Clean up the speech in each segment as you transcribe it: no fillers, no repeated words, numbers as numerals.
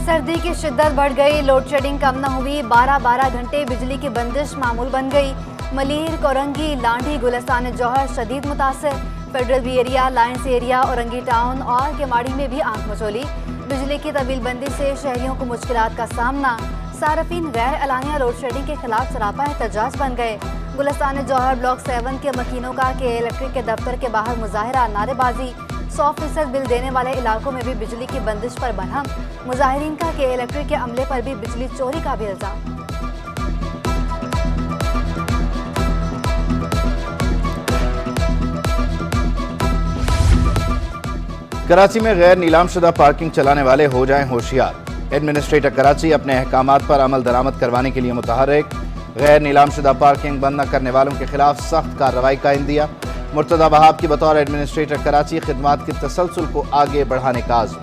सर्दी की शिद्दत बढ़ गई, लोड शेडिंग कम न हुई, 12-12 घंटे बिजली की बंदिश मामूल बन गई। मलीर, कोरंगी, लांढी, गुलिस्तान जौहर शदीद मुतासर। Federal B area, lines area, Orangi town और केमाड़ी में भी आंख मचोली। बिजली की तवील बंदी से शहरियों को मुश्किलात का सामना। सार्फिन गैर एलानिया लोड शेडिंग के खिलाफ सरापा एहतजाज बन गए। गुलिस्तान जौहर ब्लॉक 7 के मकीनों का के इलेक्ट्रिक के दफ्तर के बाहर मुजाहरा, नारेबाजी। 100% बिल देने वाले इलाकों में भी बिजली की बंदिश पर बरहम। मुजाहिरीन का के इलेक्ट्रिक के अमले पर भी बिजली चोरी का भी इल्जाम। कराची में गैर नीलामशुदा पार्किंग चलाने वाले हो जाएं होशियार। एडमिनिस्ट्रेटर कराची अपने अहकामात पर अमल दरामद करवाने के लिए मुतहर्रिक। गैर नीलामशुदा पार्किंग बंद न करने वालों के खिलाफ सख्त कार्रवाई का इंदिया। मुर्तदा वहाब की बतौर एडमिनिस्ट्रेटर कराची खिदमात के तसलसल को आगे बढ़ाने का आज़म।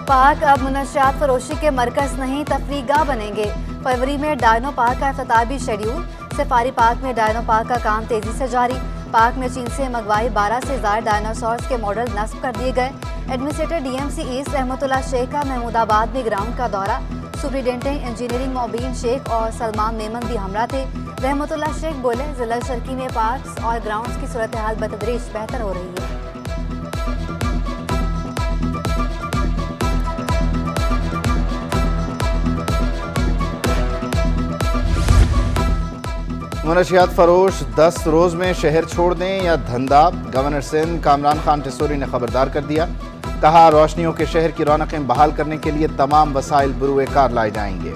पार्क अब मुनशियात फरोशी के मरकज नहीं, तफरीगाह बनेंगे। फरवरी में डायनो पार्क का इफ्तिताह भी शेड्यूल। सफारी पार्क में डायनो पार्क का काम तेजी से जारी। पार्क में चीन से मंगवाई 12 से ज्यादा डायनासोर्स के मॉडल नस्ब कर दिए गए। एडमिनिस्ट्रेटर डीएमसी ईस्ट रहमतुल्लाह शेख का महमूदाबाद में ग्राउंड का दौरा। सुप्रिटेंडेंट इंजीनियरिंग मोबीन शेख और सलमान मेमन भी हमरा थे। रहमतुल्लाह शेख बोले, जिला शर्की में पार्क्स और ग्राउंड्स की सूरत हाल बतदरीज बेहतर हो रही है। मुनशियात फरोश 10 रोज में शहर छोड़ दें या धंधा। गवर्नर सिंध कामरान खान टिसोरी ने खबरदार कर दिया। कहा, रोशनियों के शहर की रौनकें बहाल करने के लिए तमाम वसाइल बुरुए कार लाए जाएंगे।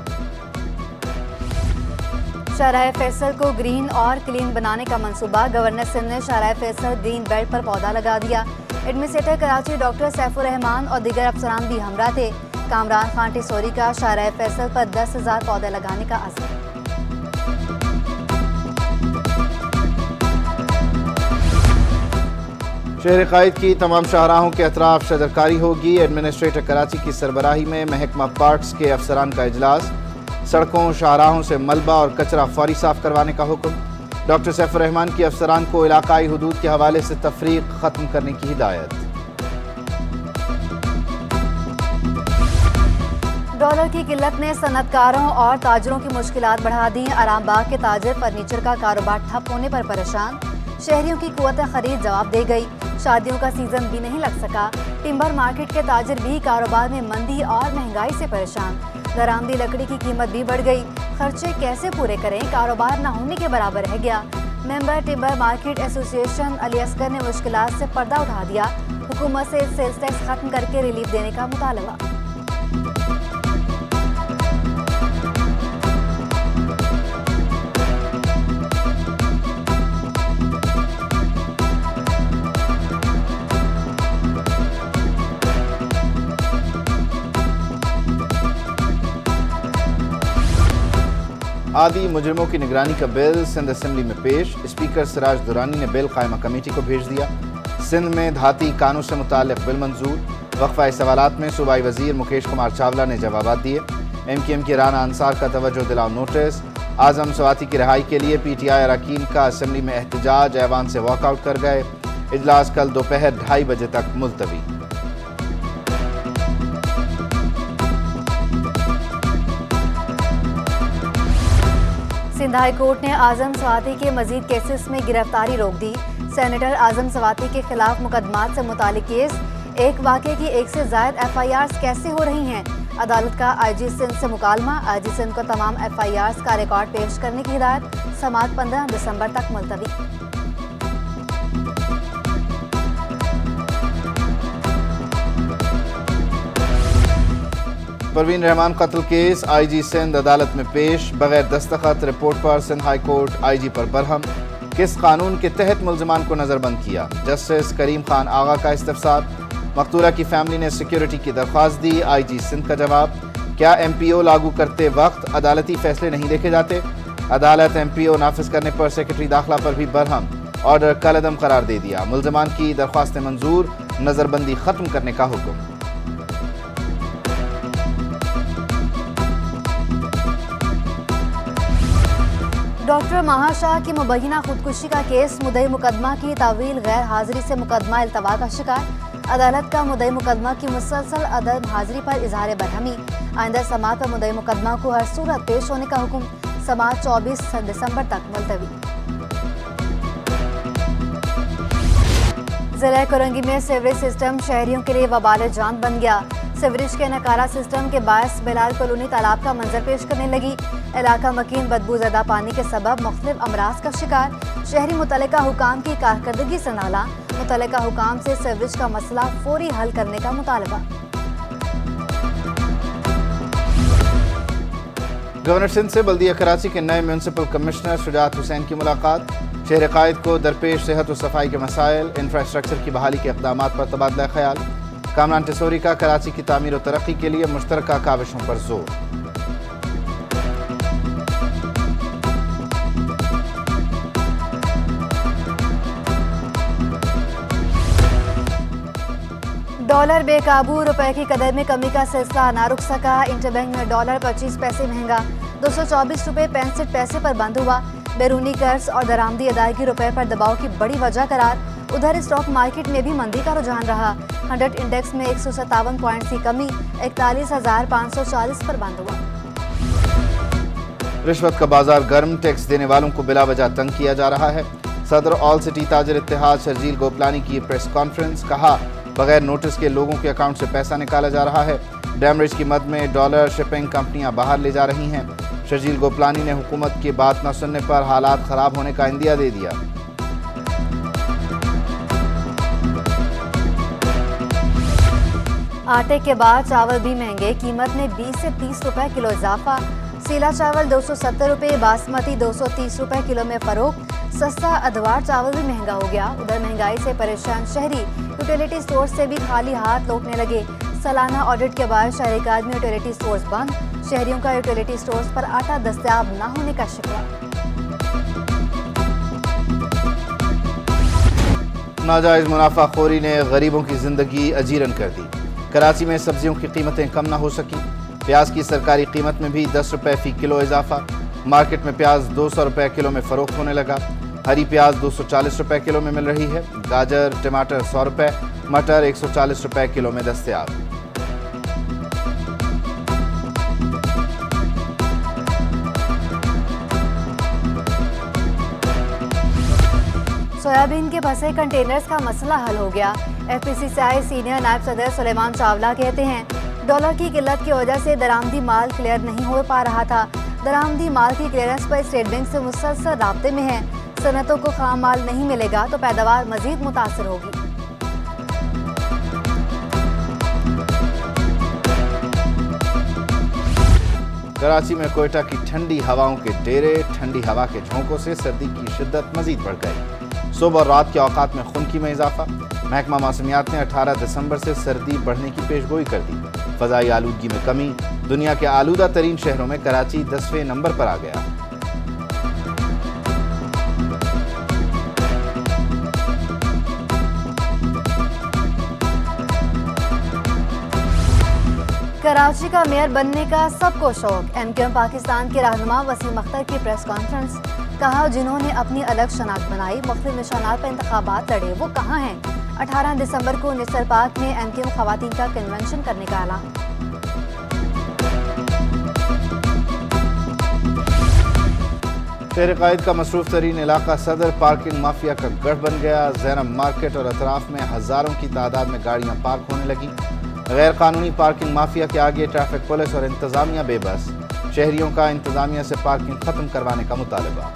शाहराह फैसल को ग्रीन और क्लीन बनाने का मंसूबा। गवर्नर सिंध ने शाहराह फैसल ग्रीन बेल्ट पर पौधा लगा दिया। एडमिनिस्ट्रेटर कराची डॉक्टर सैफुर रहमान और दीगर अफसरान भी हमरा थे। कामरान खान टिसोरी का शाहराह फैसल पर 10,000 पौधे लगाने का अज़्म। शहर कायद की तमाम शाहराहों के अतराफ शजरकारी होगी। एडमिनिस्ट्रेटर कराची की सरबराही में महकमा पार्क्स के अफसरान का इजलास। सड़कों शाहराहों से मलबा और कचरा फौरी साफ करवाने का हुक्म। डॉक्टर सैफुर रहमान की अफसरान को इलाकाई हुदूद के हवाले से तफरीक खत्म करने की हिदायत। डॉलर की किल्लत ने सनतकारों और ताजरों की मुश्किलात बढ़ा दी। आरामबाग के ताजर फर्नीचर का कारोबार ठप होने पर परेशान। शहरियों की कुव्वत खरीद जवाब दे गई। शादियों का सीजन भी नहीं लग सका। टिम्बर मार्केट के ताजर भी कारोबार में मंदी और महंगाई से परेशान। दरामदी लकड़ी की कीमत भी बढ़ गई। खर्चे कैसे पूरे करें, कारोबार न होने के बराबर रह गया। Member timber market association Ali Asghar ने मुश्किलात से पर्दा उठा दिया। हुकूमत से सेल्स टैक्स खत्म करके रिलीफ देने का मुतालबा। आदि मुजरिमों की निगरानी का बिल सिंध असेंबली में पेश। स्पीकर सिराज दुरानी ने बिल कायमा कमेटी को भेज दिया। सिंध में धाती कानून से मुताल्लिक बिल मंजूर। वक्फा सवालात में सूबाई वजीर मुकेश कुमार चावला ने जवाब दिए। MQM की राना अंसार का तवज्जो दिलाओ नोटिस। आजम स्वाति की रिहाई के लिए PTI अरकान का असेंबली में एहतजाज। ऐवान से वॉकआउट कर गए। इजलास कल दोपहर 2:30 बजे तक मुलतवी। सिंध हाई कोर्ट ने आजम स्वाति के मजीद केसेस में गिरफ्तारी रोक दी। सेनेटर आजम स्वाति के खिलाफ मुकदमात से मुतालिक केस। एक वाक़े की 1 से ज़ायद FIRs कैसे हो रही हैं? अदालत का IG सिंध से मुकालमा। IG सिंध को तमाम FIRs का रिकॉर्ड पेश करने की हिदायत। समाअत 15 दिसंबर तक मुलतवी। परवीन रहमान कत्ल केस IG सिंध अदालत में पेश। बगैर दस्तखत रिपोर्ट पर सिंध हाई कोर्ट IG पर बरहम। किस कानून के तहत मुल्ज़िमान को नज़रबंद किया? जस्टिस करीम खान आगा का इस्तफसार। मकतूला की फैमिली ने सिक्योरिटी की दरख्वास्त दी। IG सिंध का जवाब। क्या MPO लागू करते वक्त अदालती फैसले नहीं देखे जाते? अदालत MPO नाफिज करने पर सेक्रेटरी दाखिला पर भी बरहम। ऑर्डर कलअदम करार दे दिया। मुल्ज़िमान की दरख्वास्तें मंजूर। नज़रबंदी खत्म करने का हुक्म। डॉक्टर महाशाह की मुबैना खुदकुशी का केस मुद्दई मुकदमा की तावील गैर हाजिरी से मुकदमा इल्तवा का शिकार। अदालत का मुद्दई मुकदमा की मुसलसल अदम हाजिरी पर इजहार बरहमी। आइंदा समाअत पर मुद्दई मुकदमा को हर सूरत पेश होने का हुक्म। समाअत 24 दिसंबर तक मुलतवी। जिला कोरंगी में सीवरेज सिस्टम शहरियों के लिए वबाल जान बन गया। सीवरेज के नकारा सिस्टम के बायस बिलाल कॉलोनी तालाब का मंजर पेश करने लगी। इलाका मकीन बदबूज़दा पानी के सबब मुख्तलिफ अमराज का शिकार। शहरी मुतल्लिका हुकाम की कारकर्दगी से नाला। मुतल्लिका हुकाम से सीवरेज का मसला फौरी हल करने का मुतालबा। गवर्नर सिंध से बल्दिया कराची के नए म्यूनसिपल कमिश्नर शुजात हुसैन की मुलाकात। शहर कायद को दरपेश सेहत और सफाई के मसाइल, इंफ्रास्ट्रक्चर की बहाली के इक़दामात पर तबादला ख्याल। कामरान टिसोरी का कराची की तामीर और तरक्की के लिए मुश्तरका काविशों पर जोर। डॉलर बेकाबू, रुपए की कदर में कमी का सिलसिला ना रुक सका। इंटरबैंक में डॉलर 25 पैसे महंगा 224 रुपये 65 पैसे पर बंद हुआ। बैरूनी कर्ज और दरामदी अदायगी रुपए पर दबाव की बड़ी वजह करार। उधर स्टॉक मार्केट में भी मंदी का रुझान रहा। 100 इंडेक्स में 157 पॉइंट्स की कमी 41,540 पर बंद हुआ। रिश्वत का बाजार गर्म, टैक्स देने वालों को बिला वजह तंग किया जा रहा है। सदर ऑल सिटी ताजर इत्तेहाद शर्जील गोपलानी की प्रेस कॉन्फ्रेंस। कहा, बगैर नोटिस के लोगों के अकाउंट से पैसा निकाला जा रहा है। डैमरेज की मद में डॉलर शिपिंग कंपनियां बाहर ले जा रही हैं। शर्जील गोपलानी ने हुकूमत की बात न सुनने पर हालात खराब होने का इंदिया दे दिया। आटे के बाद चावल भी महंगे, कीमत में 20 से 30 रुपए किलो इजाफा। सीला चावल 270 रुपये, बासमती 230 रुपए किलो में फरोख्त। सस्ता अधवार चावल भी महंगा हो गया। उधर महंगाई से परेशान शहरी यूटिलिटी स्टोर से भी खाली हाथ लौटने लगे। सालाना ऑडिट के बाद शहरीकाद में यूटिलिटी स्टोर्स बंद। शहरियों का यूटिलिटी स्टोर्स पर आटा दस्तयाब न होने का शिकवा। नाजायज मुनाफाखोरी ने गरीबों की जिंदगी अजीरन कर दी। कराची में सब्जियों की कीमतें कम ना हो सकी। प्याज की सरकारी कीमत में भी 10 रुपए फी किलो इजाफा। मार्केट में प्याज 200 रुपए किलो में फरोख्त होने लगा। हरी प्याज 240 रुपए किलो में मिल रही है। गाजर टमाटर 100 रुपए, मटर 140 रुपए किलो में दस्तयाब। सोयाबीन के फंसे कंटेनर्स का मसला हल हो गया। FPCCI सीनियर नायब सदर सुलेमान चावला कहते हैं, डॉलर की किल्लत की वजह से दरामदी माल क्लियर नहीं हो पा रहा था। दरामदी माल की क्लियरेंस पर स्टेट बैंक से मुसलसल राब्ते में है। सनतों को खाम माल नहीं मिलेगा तो पैदावार मजीद मुतासर होगी। कराची में कोयटा की ठंडी हवाओं के डेरे, ठंडी हवा के झोंकों से सर्दी की शिद्दत मजीद बढ़ गई। सुबह और रात के औकात में खुनकी में इजाफा। महकमा मौसमियात ने 18 दिसंबर से सर्दी बढ़ने की पेशगोई कर दी। फ़ज़ाई आलूदगी में कमी। दुनिया के आलूदा तरीन शहरों में कराची 10वें नंबर पर आ गया। कराची का मेयर बनने का सबको शौक। MQM पाकिस्तान के रहनुमा वसीम अख्तर की प्रेस कॉन्फ्रेंस। कहा, जिन्होंने अपनी अलग शनाख्त बनाई, मुख्तलिफ निशानात पर इंतखाबात लड़े, वो कहाँ हैं? 18 दिसंबर को निसर पार्क में MQM खवातीन का कन्वेंशन करने का ऐलान। शहर कायद का मसरूफ तरीन इलाका सदर पार्किंग माफिया का गढ़ बन गया। जैनब मार्केट और अतराफ में हजारों की तादाद में गाड़ियां पार्क होने लगी। गैर कानूनी पार्किंग माफिया के आगे ट्रैफिक पुलिस और इंतजामिया बेबस। शहरियों का इंतजामिया से पार्किंग खत्म करवाने का मुतालबा।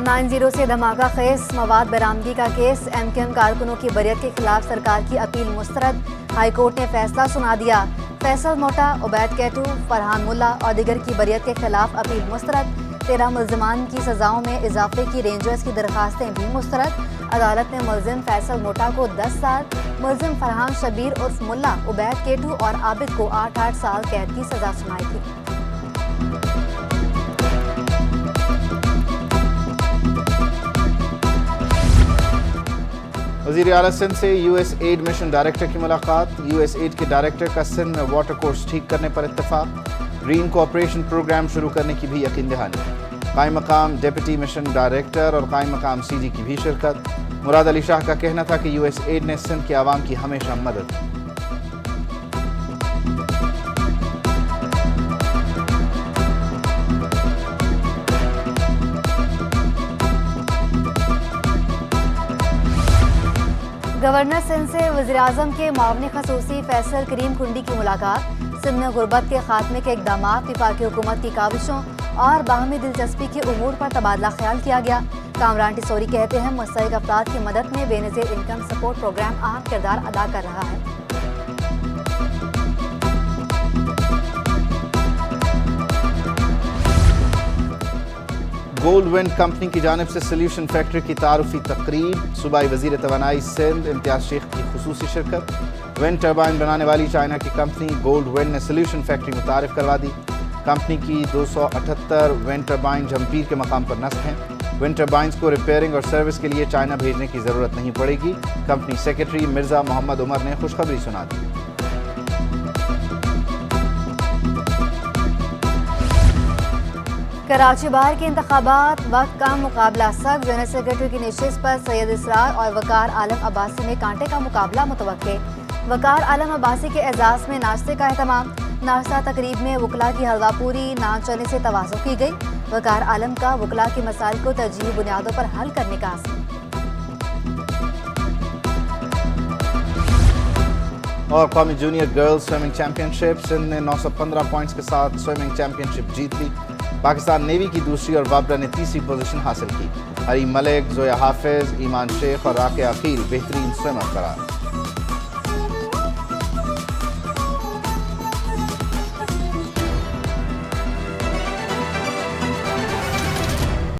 नाइन-0 से धमाका खेस मवाद बरामदगी का केस। MQM कारकुनों की बरियत के खिलाफ सरकार की अपील मुस्तरद। हाईकोर्ट ने फैसला सुना दिया। फैसल मोटा, उबैद कैटू, फरहान मुल्ला और दीगर की बरियत के खिलाफ अपील मुस्तरद। 13 मुल्जिमान की सजाओं में इजाफे की रेंजर्स की दरखास्तें भी मुस्तरद। अदालत ने मुल्जिम फैसल मोटा को 10 साल, मुल्जिम फरहान शबीर उर्फ मुल्ला, उबैद केटू और आबिद को 8-8 साल कैद की सजा सुनाई थी। वज़ीर आला सिंध से USAID मिशन डायरेक्टर की मुलाकात। USAID के डायरेक्टर का सिंध में वाटर कोर्स ठीक करने पर इत्तेफाक। ग्रीन कोऑपरेशन प्रोग्राम शुरू करने की भी यकीन दहानी। कायम मकाम डिप्टी मिशन डायरेक्टर और कायम मकाम CG की भी शिरकत। मुराद अली शाह का कहना था कि USAID ने सिंध के आवाम की हमेशा मदद की। गवर्नर सिंध से वज़ीर-ए-आज़म के मुआविन ख़ुसूसी फैसल करीम कुंडी की मुलाकात। सिंध में गुर्बत के खात्मे के इक़दाम, वफाकी हुकूमत की काविशों और बाहमी दिलचस्पी के उमूर पर तबादला ख्याल किया गया। कामरान टिसोरी कहते हैं मुस्तहिक अफराद की मदद में बेनज़ीर इनकम सपोर्ट प्रोग्राम अहम किरदार अदा कर रहा है। गोल्ड विंड कंपनी की जानिब से सोल्यूशन फैक्ट्री की तारुफी तकरीब। सूबाई वज़ीर तवानाई सिंध इम्तियाज शेख की खुसूसी शिरकत। विंड टर्बाइन बनाने वाली चाइना की कंपनी गोल्ड विंड ने सोल्यूशन फैक्ट्री मुतारिफ करवा दी। कंपनी की 278 विंड टर्बाइन जमपीर के मकाम पर नस्ब हैं। विंड टर्बाइंस को रिपेयरिंग और सर्विस के लिए चाइना भेजने की ज़रूरत नहीं पड़ेगी। कंपनी सेक्रेटरी मिर्ज़ा मोहम्मद उमर ने खुशखबरी सुना दी। कराची बार के इंतखाबात वक्त का मुकाबला सख्त। जनरल सेक्रेटरी की नशिस्त पर सैयद इसरार और वकार आलम अब्बासी में कांटे का मुकाबला मुतवक्के। वकार आलम अब्बासी के एजाज में नाश्ते का एहतमाम। नाश्ता तकरीब में वकला की हलवा पूरी नान चने से तवाज़ुह की गई। वकार आलम का वकला के मसाइल को तरजीही बुनियादों पर हल करने का आज़म। और कौमी junior girls swimming championship. Sindh ने 915 पॉइंट्स के साथ स्विमिंग चैंपियनशिप जीत ली। पाकिस्तान नेवी की दूसरी और वाबरा ने तीसरी पोजीशन हासिल की। हरी मलिक, जोया हाफिज, ईमान शेख और राके अकील बेहतरीन स्विमर करार।